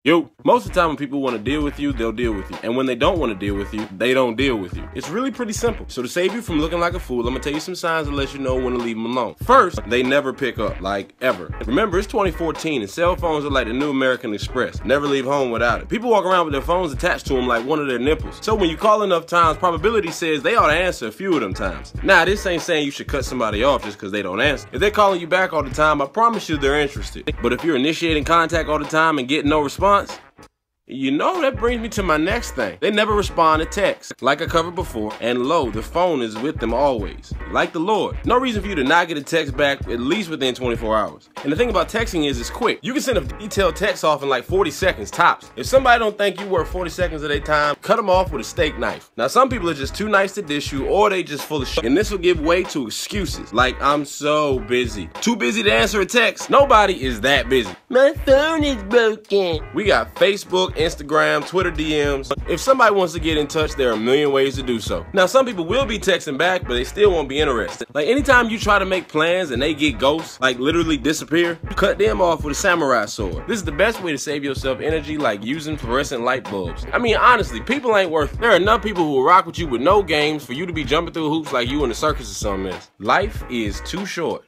Yo, most of the time when people want to deal with you, they'll deal with you. And when they don't want to deal with you, they don't deal with you. It's really pretty simple. So to save you from looking like a fool, I'm gonna tell you some signs to let you know when to leave them alone. First, they never pick up, like ever. Remember, it's 2014 and cell phones are like the new American Express. Never leave home without it. People walk around with their phones attached to them like one of their nipples. So when you call enough times, probability says they ought to answer a few of them times. Now, this ain't saying you should cut somebody off just because they don't answer. If they're calling you back all the time, I promise you they're interested. But if you're initiating contact all the time and getting no response, you know, that brings me to my next thing. They never respond to texts. Like I covered before, and lo, the phone is with them always. Like the Lord. No reason for you to not get a text back at least within 24 hours. And the thing about texting is it's quick. You can send a detailed text off in like 40 seconds tops. If somebody don't think you worth 40 seconds of their time, cut them off with a steak knife. Now, some people are just too nice to dish you, or they just full of shit. And this will give way to excuses. Like, I'm so busy. Too busy to answer a text? Nobody is that busy. My phone is broken. We got Facebook, Instagram, Twitter DMs. If somebody wants to get in touch, there are a million ways to do so. Now, some people will be texting back, but they still won't be interested. Like, anytime you try to make plans and they get ghosts, like literally disappear, cut them off with a samurai sword. This is the best way to save yourself energy, like using fluorescent light bulbs. I mean, honestly, people ain't worth it. There are enough people who will rock with you with no games for you to be jumping through hoops like you in a circus or something else. Life is too short.